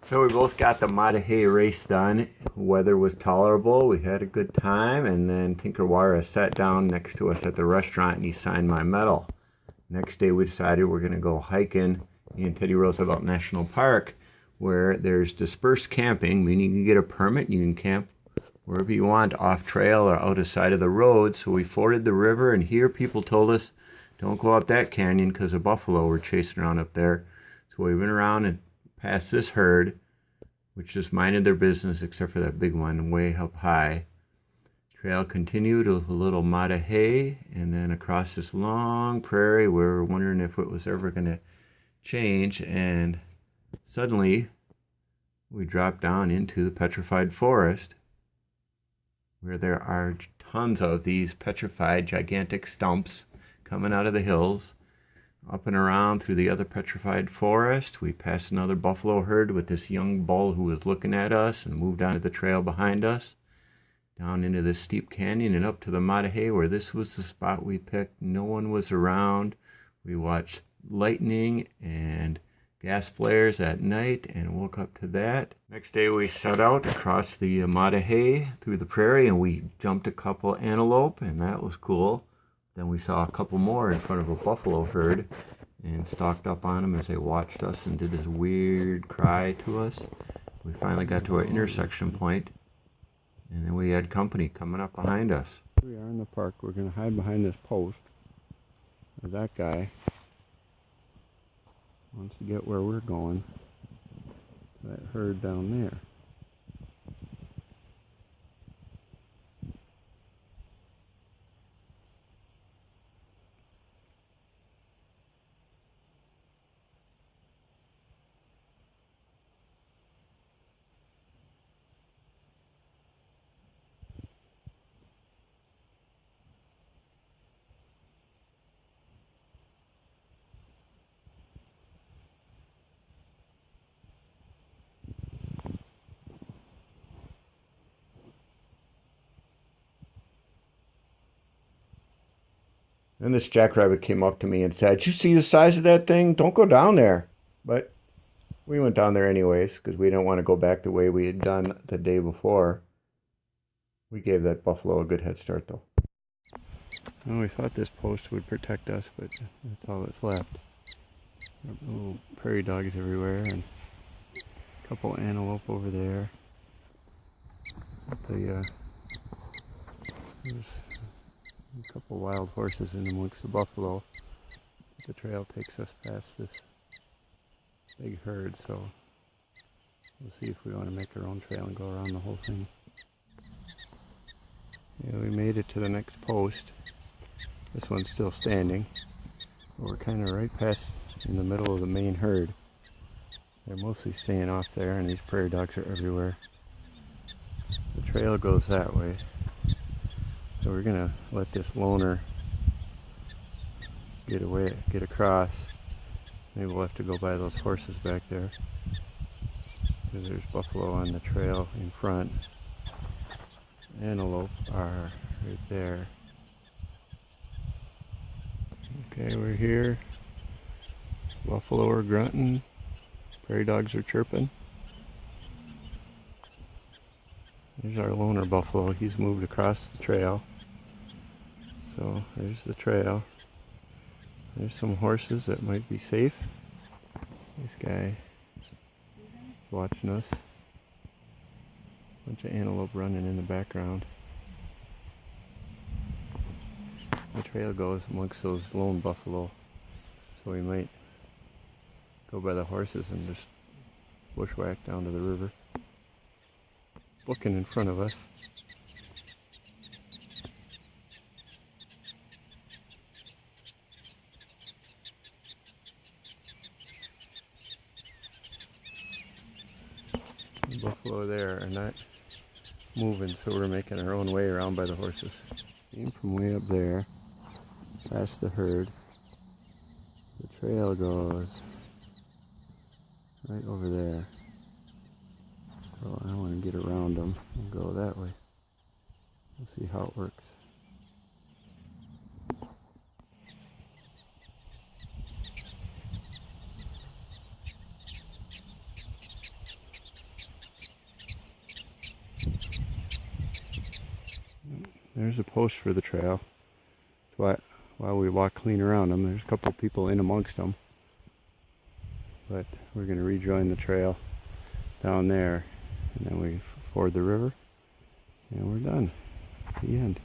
So we both got the Matahay race done. Weather was tolerable. We had a good time, and then Tinkerwara sat down next to us at the restaurant and he signed my medal. Next day we decided we're going to go hiking in Teddy Roosevelt National Park, where there's dispersed camping, meaning you can get a permit and you can camp wherever you want, off trail or out of side of the road. So we forded the river, and here people told us don't go up that canyon because the buffalo were chasing around up there. So we went around and past this herd, which just minded their business except for that big one way up high. Trail continued a little Matahay and then across this long prairie. We were wondering if it was ever going to change, and suddenly we dropped down into the petrified forest where there are tons of these petrified gigantic stumps coming out of the hills. Up and around through the other petrified forest, we passed another buffalo herd with this young bull who was looking at us, and moved onto the trail behind us, down into this steep canyon and up to the Matahay, where this was the spot we picked. No one was around. We watched lightning and gas flares at night and woke up to that. Next day we set out across the Matahay through the prairie, and we jumped a couple antelope, and that was cool. Then we saw a couple more in front of a buffalo herd and stalked up on them as they watched us and did this weird cry to us. We finally got to our intersection point, and then we had company coming up behind us. Here we are in the park. We're going to hide behind this post. That guy wants to get where we're going. That herd down there. Then this jackrabbit came up to me and said, "You see the size of that thing? Don't go down there." But we went down there anyways because we didn't want to go back the way we had done the day before. We gave that buffalo a good head start, though. Well, we thought this post would protect us, but that's all that's left. Little prairie dogs everywhere, and a couple antelope over there. There's a couple wild horses in amongst the buffalo. The trail takes us past this big herd, so we'll see if we want to make our own trail and go around the whole thing. Yeah, we made it to the next post. This one's still standing, but we're kind of right past in the middle of the main herd. They're mostly staying off there, and these prairie dogs are everywhere. The trail goes that way, so we're gonna let this loner get across. Maybe we'll have to go by those horses back there, because there's buffalo on the trail in front. Antelope are right there. Okay, we're here. Buffalo are grunting. Prairie dogs are chirping. There's our loner buffalo. He's moved across the trail. So there's the trail. There's some horses that might be safe. This guy is watching us. Bunch of antelope running in the background. The trail goes amongst those lone buffalo, so we might go by the horses and just bushwhack down to the river. Looking in front of us. The buffalo there are not moving, so we're making our own way around by the horses. Came from way up there, past the herd. The trail goes right over there. So I want to get around them and go that way. We'll see how it works. there's a post for the trail. That's while we walk clean around them, there's a couple people in amongst them. But we're going to rejoin the trail down there, and then we ford the river, and we're done. The end.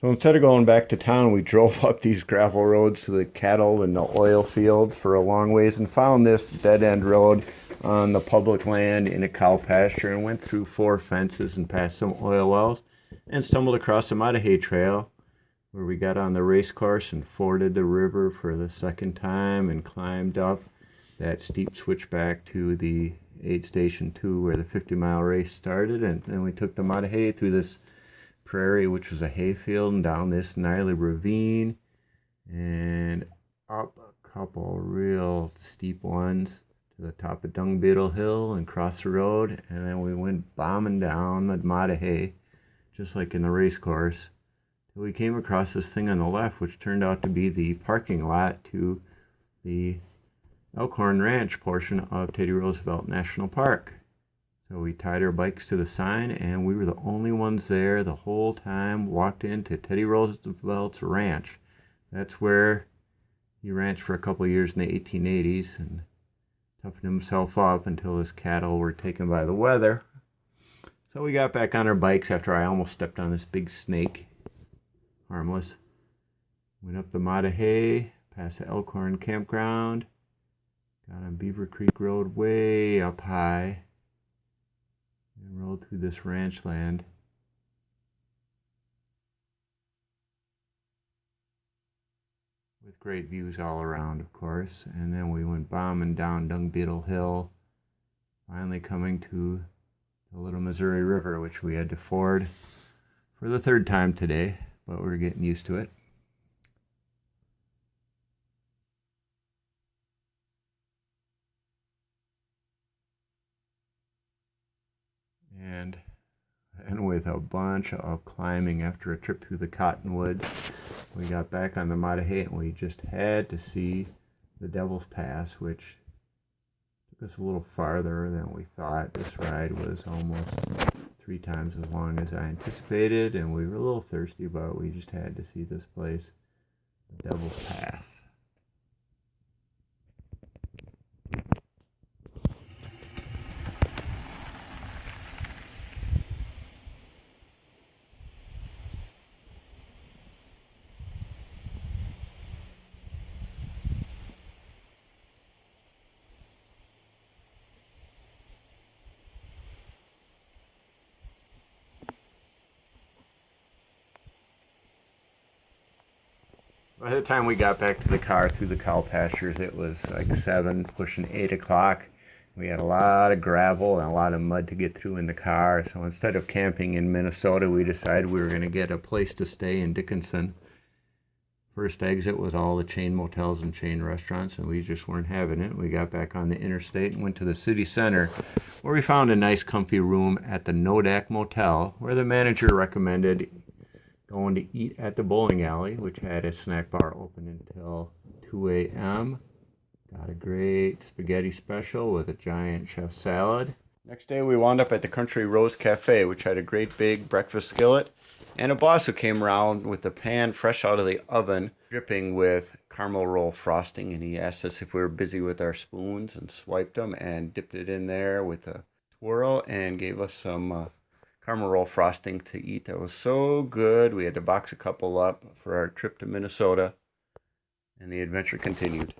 So instead of going back to town, we drove up these gravel roads to the cattle and the oil fields for a long ways and found this dead-end road on the public land in a cow pasture and went through 4 fences and past some oil wells and stumbled across the Matahay Trail, where we got on the race course and forded the river for the second time and climbed up that steep switchback to the aid station 2 where the 50-mile race started. And then we took the Matahay through this prairie, which was a hayfield, and down this gnarly ravine and up a couple real steep ones to the top of Dung Beetle Hill and cross the road, and then we went bombing down the Matahay just like in the race course till we came across this thing on the left, which turned out to be the parking lot to the Elkhorn Ranch portion of Teddy Roosevelt National Park. So we tied our bikes to the sign, and we were the only ones there the whole time, walked into Teddy Roosevelt's ranch. That's where he ranched for a couple of years in the 1880s and toughened himself up until his cattle were taken by the weather. So we got back on our bikes after I almost stepped on this big snake. Harmless. Went up the Matahay, past the Elkhorn campground, got on Beaver Creek Road way up high, and rode through this ranch land. With great views all around, of course. And then we went bombing down Dung Beetle Hill, finally coming to the Little Missouri River, which we had to ford for the 3rd time today, but we're getting used to it. And with a bunch of climbing after a trip through the cottonwoods, we got back on the Matahay and we just had to see the Devil's Pass, which took us a little farther than we thought. This ride was almost 3 times as long as I anticipated, and we were a little thirsty, but we just had to see this place, the Devil's Pass. By the time we got back to the car through the cow pastures, it was like 7, pushing 8 o'clock. We had a lot of gravel and a lot of mud to get through in the car. So instead of camping in Minnesota, we decided we were going to get a place to stay in Dickinson. First exit was all the chain motels and chain restaurants, and we just weren't having it. We got back on the interstate and went to the city center, where we found a nice comfy room at the NoDak Motel, where the manager recommended going to eat at the bowling alley, which had a snack bar open until 2 a.m. Got a great spaghetti special with a giant chef salad. Next day we wound up at the Country Rose Cafe, which had a great big breakfast skillet, and a boss who came around with the pan fresh out of the oven, dripping with caramel roll frosting, and he asked us if we were busy with our spoons, and swiped them and dipped it in there with a twirl and gave us some caramel roll frosting to eat. That was so good. We had to box a couple up for our trip to Minnesota, and the adventure continued.